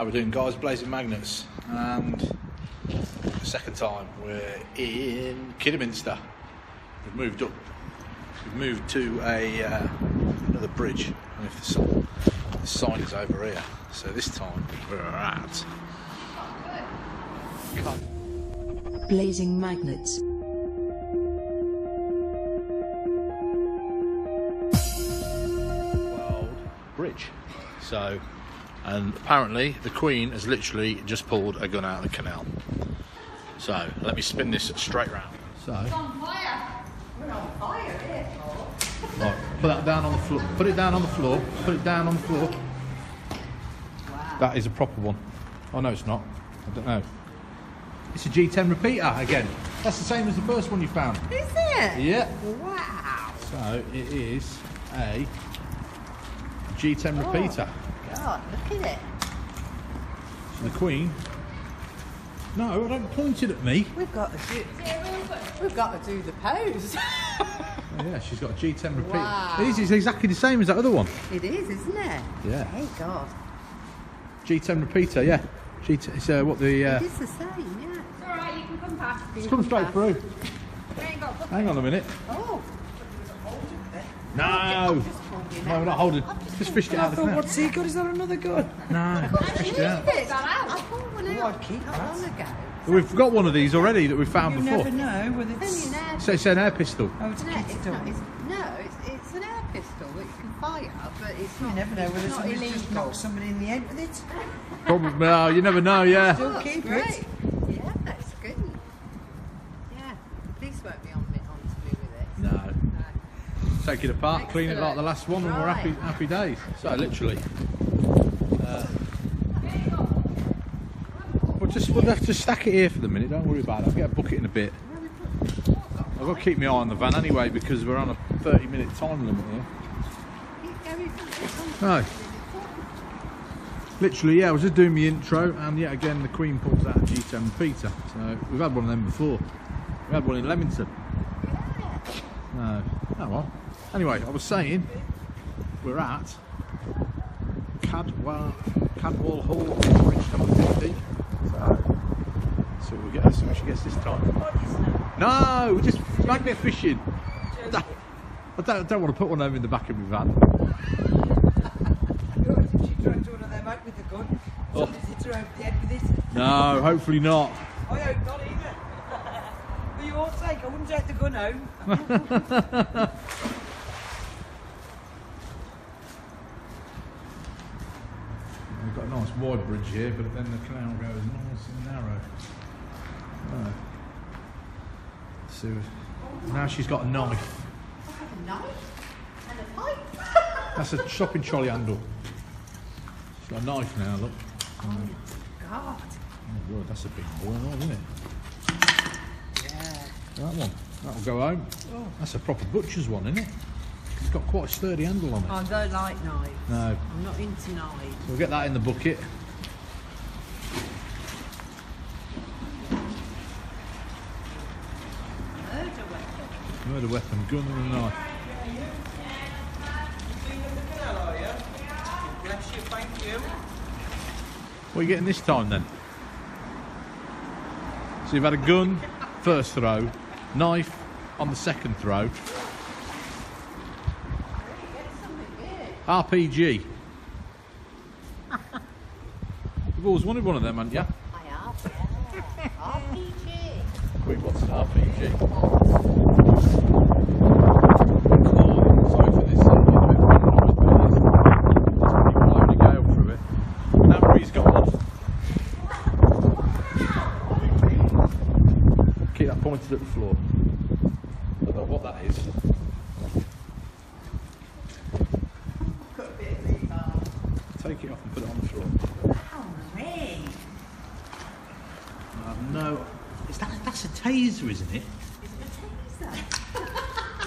How we doing, guys? Blazing Magnets, and the second time we're in Kidderminster. We've moved up. We've moved to another bridge. And if the sign is over here, so this time we're at Blazing Magnets. World Bridge. So. And apparently the Queen has literally just pulled a gun out of the canal. So let me spin this straight round. So it's on fire. We're on fire here. Right, put that down on the floor. Put it down on the floor. Put it down on the floor. Wow. That is a proper one. Oh no, it's not. I don't know. It's a G10 repeater again. That's the same as the first one you found. Is it? Yeah. Wow. So it is a G10 repeater. God, look at it. The Queen. No, don't point it at me. We've got to do the pose. Oh, yeah, she's got a G10 repeater. Wow. It is exactly the same as that other one. It is, isn't it? Yeah. Thank God. G10 repeater, yeah. G10, it's what the. It is the same, yeah. It's alright, you can come past. It's coming straight through. We ain't got Hang on a minute. Oh. No! No, we're not holding. Just fished it out of the canal. What's he got? Is that another gun? No, fished it out. I bought one out I'd keep not that. long ago. We've got one of these already that we found You before. never know whether It's it's... only an air So it's an air pistol. Oh, it's a No, kid it's still. not. It's an air pistol that you can fire, but it's not. You never know it's whether not somebody's illegal. just knocked somebody in the head with it. Probably, no, you never know, yeah. Still Oh, keep great. it. Yeah, that's good. Yeah, the police won't be on to do with it. No. No. Take it apart, clean it like the last one, and we're Right. happy days. So literally. We'll have to stack it here for the minute, don't worry about it. I'll get a bucket in a bit. I've got to keep my eye on the van anyway because we're on a 30-minute time limit here. No. Literally, yeah, I was just doing my intro and yet again the Queen pulls out a G10 repeater. So we've had one of them before. We had one in Leamington. No. Oh well. Anyway, I was saying we're at Cadwell Hall, Bridge number 50. So we'll get see what she gets this time. No, we're just magnet fishing. I don't want to put one of them in the back of my van. She tried to one of them out with the gun. Oh. Somebody hit her over the head with it. No, hopefully not. I hope not either. For your sake, I wouldn't take the gun home. We've got a nice wide bridge here, but then the canal goes nice and narrow. Right. So now she's got a knife. A knife and a pipe. That's a shopping trolley handle. She's got a knife now, look. Oh God. Oh God, that's a big boy, isn't it? Yeah. That one. That'll go home. Oh, that's a proper butcher's one, isn't it? It's got quite a sturdy handle on it. I don't like knives. No. I'm not into knives. We'll get that in the bucket. Murder weapon, gun and a knife. Bless you, thank you. What are you getting this time then? So you've had a gun, first throw, knife on the second throw. RPG. You've always wanted one of them, haven't you? I have, yeah. RPG. Wait, what's an RPG? Sorry for this. Just blowing a gale through it. That breeze got off. Keep that pointed at the floor. I don't know what that is. Take it off and put it on the floor. No, that's a taser, isn't it? Is it a taser? I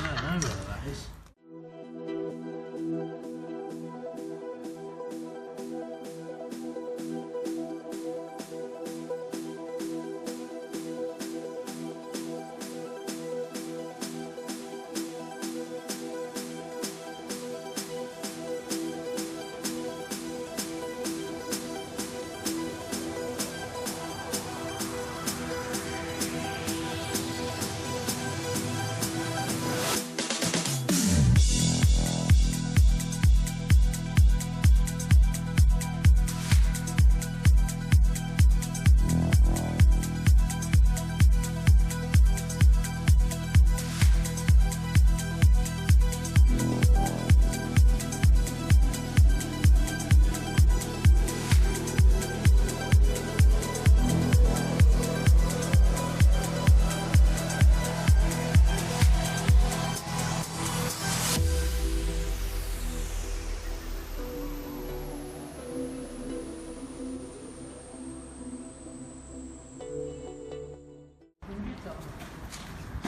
don't know whether that is.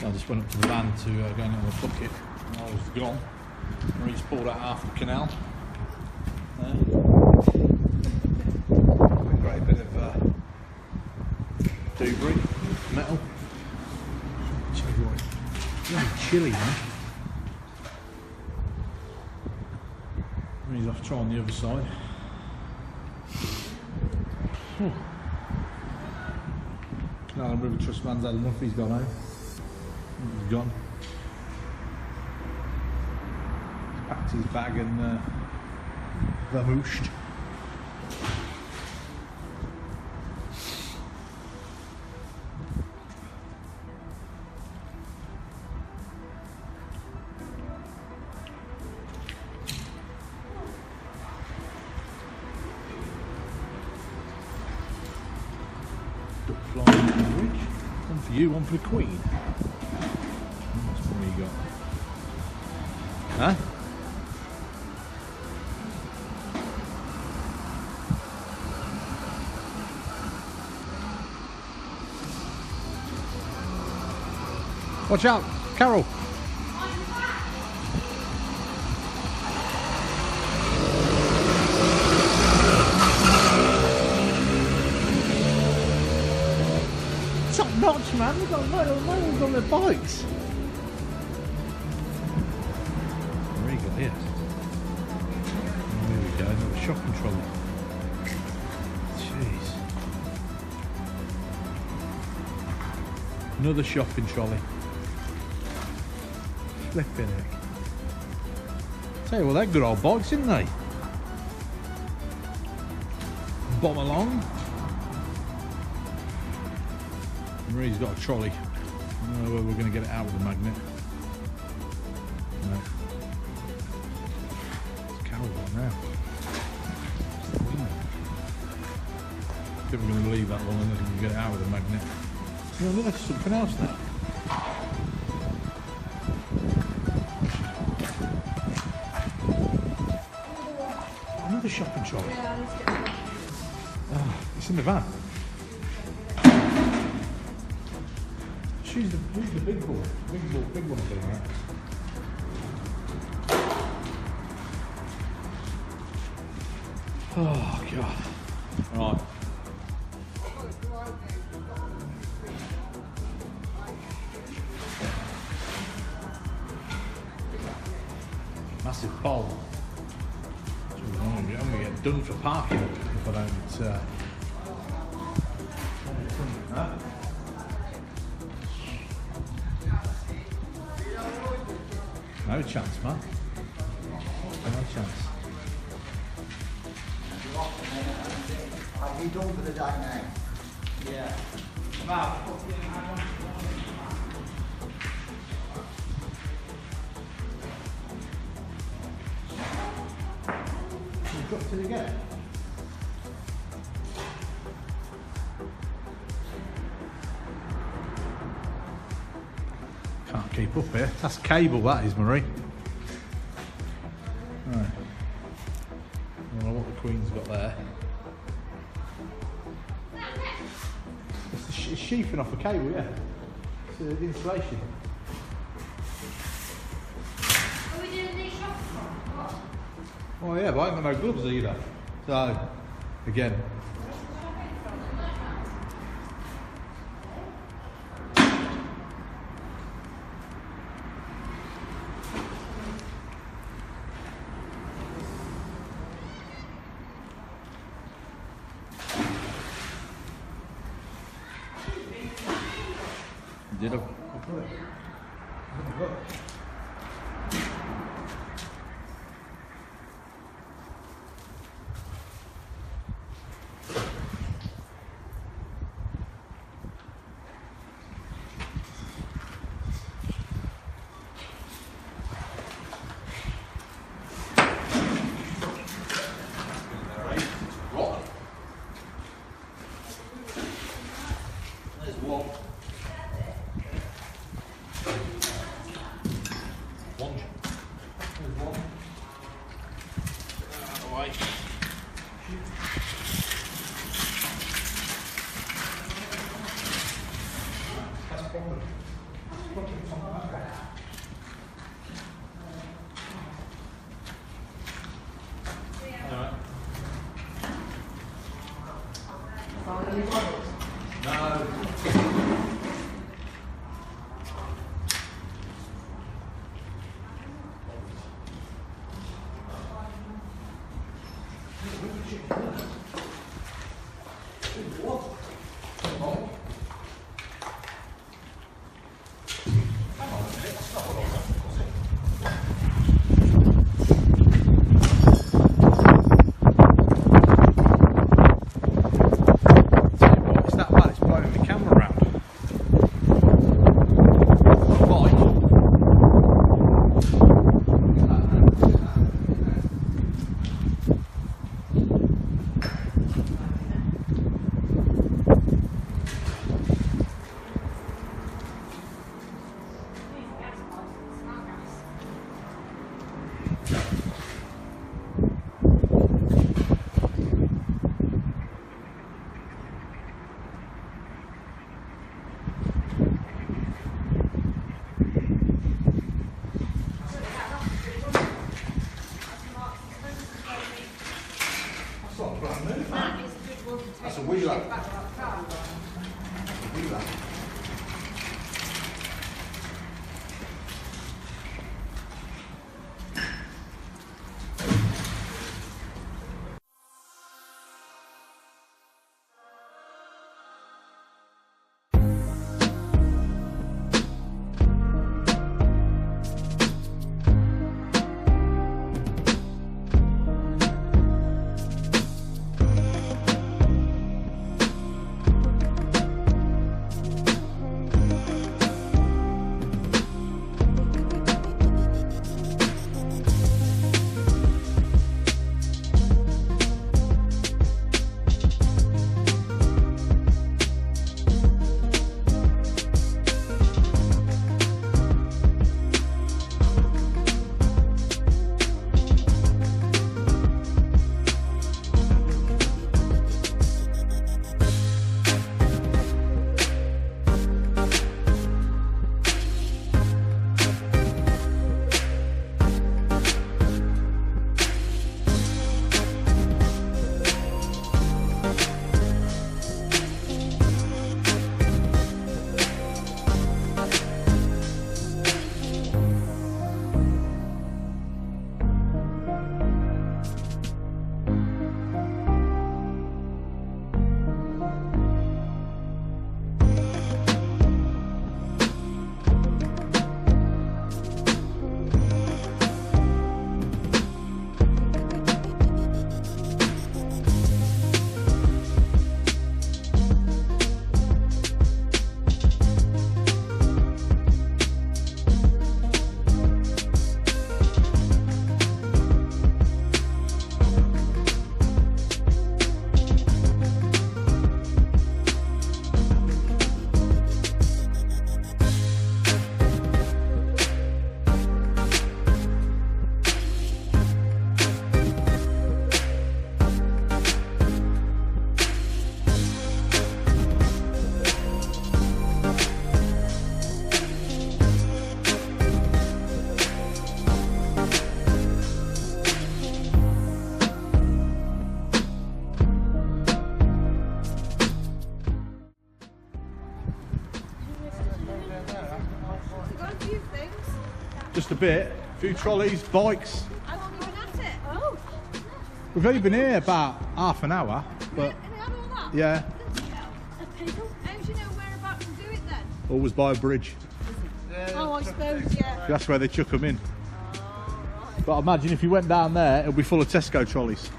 I just went up to the van to go and get on the bucket. I was gone. Marie's pulled out half the canal. A great bit of debris, metal. It's really chilly, man. Marie's off to try on the other side. Whew. No, River Trust man's had enough, he's gone home. He's gone. He's packed his bag and vamooshed. Flying over the bridge. One for you, one for the Queen. What's more you got? Huh? Watch out, Carol! Top notch, man. We've got loads on their bikes. What have we got here? Oh, here we go, another shopping trolley. Jeez. Another shopping trolley. Flipping heck. Tell you what, they're good old bikes, isn't they? Bomb along. Marie's got a trolley. I don't know whether we're going to get it out with the magnet. No. It's Carol one now. I think we're going to leave that one unless we can get it out with the magnet. You know, look, that's something else now. Another shopping trolley. Oh, it's in the van. Who's the big boy? Big one doing that. Oh God. Right. Massive bowl. I'm going to get done for parking if I don't. Huh? No chance, man. No chance. Are you done for the day now? Yeah. Wow. You dropped it again? Can't keep up here. That's cable, that is, Marie. Right. I don't know what the Queen's got there. It's sheathing off a cable, yeah. It's the insulation. Are we doing these shots from? Oh yeah, but I ain't got no gloves either. So, again. Did I put it? There's one. That's proper. That's a wheeler. Wheeler. Just a bit. A few trolleys, bikes. How long have you been at it? Oh. We've only been here about half an hour, but And they had all that? yeah, How do you know whereabouts to do it then? always by a bridge. Oh, I suppose, yeah. That's where they chuck them in. But imagine if you went down there, it'll be full of Tesco trolleys.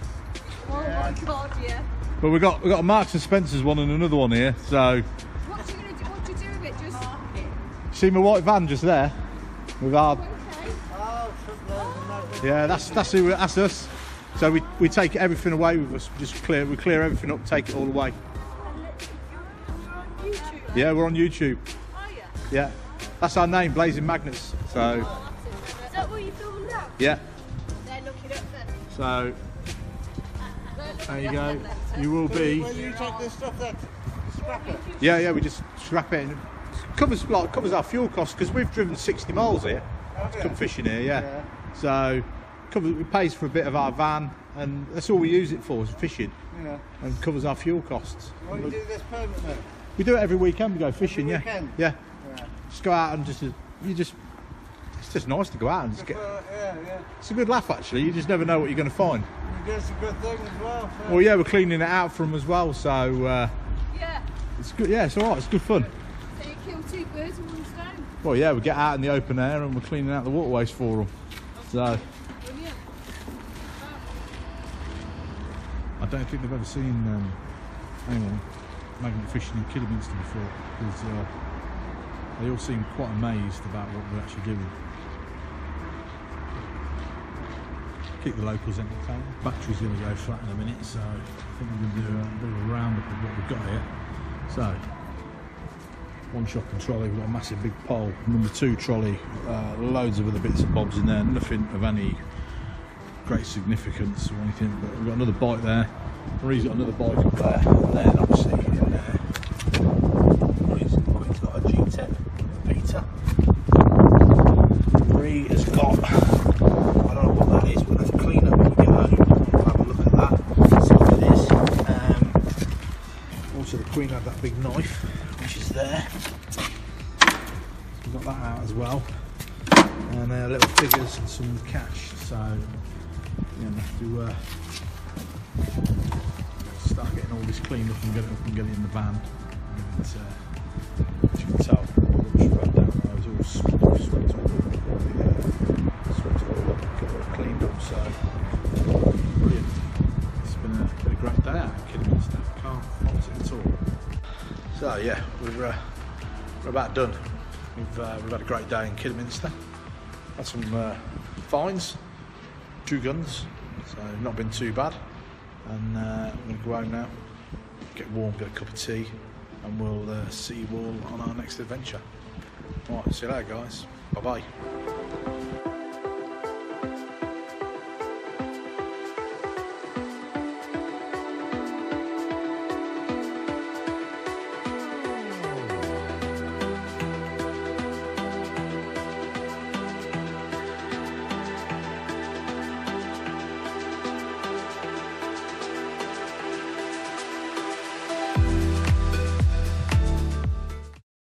Oh my God, yeah. But we've got a Marks and Spencer's one and another one here. So What do you gonna do? What do you do with it? Just park it. see my white van just there with our yeah, that's us. So we take everything away with us. We clear everything up, take it all away. You're on YouTube. Yeah, we're on YouTube. Are you? Yeah, that's our name, Blazing Magnets. So Is that what you're filming now? yeah, They're looking up then. so there you go. You will Where be. you take this stuff then? Scrap it. Yeah, we just scrap it. And covers our fuel costs because we've driven 60 miles here to come fishing here. Yeah. So it pays for a bit of our van, and that's all we use it for, is fishing, Yeah. and covers our fuel costs. Well, you do this permanently? We do it every weekend. We go fishing. Every weekend? Yeah. Yeah. Just go out and it's just nice to go out and just get. Yeah. It's a good laugh actually. You just never know what you're going to find. You do some good things as well. So. Well, yeah, we're cleaning it out for them as well, so Yeah. it's good. Yeah, it's all right. It's good fun. So you kill two birds with one stone. Well, yeah, we get out in the open air and we're cleaning out the waterways for them. So Brilliant. I don't think they've ever seen anyone magnet fishing in Kidderminster before, because they all seem quite amazed about what we're actually doing. Keep the locals entertained. Battery's going to go flat in a minute, so I think we're going to do a bit of a roundup of what we've got here. So, one shopping trolley, we've got a massive big pole. Number 2 trolley, loads of other bits and bobs in there, nothing of any great significance or anything, but we've got another bike there. Marie's got another bike up there, and then obviously in there, Marie's got a G10 Peter. Marie has got, I don't know what that is, we're going to clean up when we get home. We'll have a look at that, see what it is. Also the Queen had that big knife, which is there. We've got that out as well. And little figures and some cash, so yeah, we'll have to start getting all this cleaned up and get it up and get it in the van. And, as you can tell, the rubbish right down there was all swept all got it all cleaned up, so brilliant. It's been a great day out at Kidderminster, can't fault it at all. So yeah, we're about done. We've had a great day in Kidderminster. Had some finds, 2 guns, so not been too bad. And we're going to go home now, get warm, get a cup of tea, and we'll see you all on our next adventure. Alright, see you later guys, bye bye.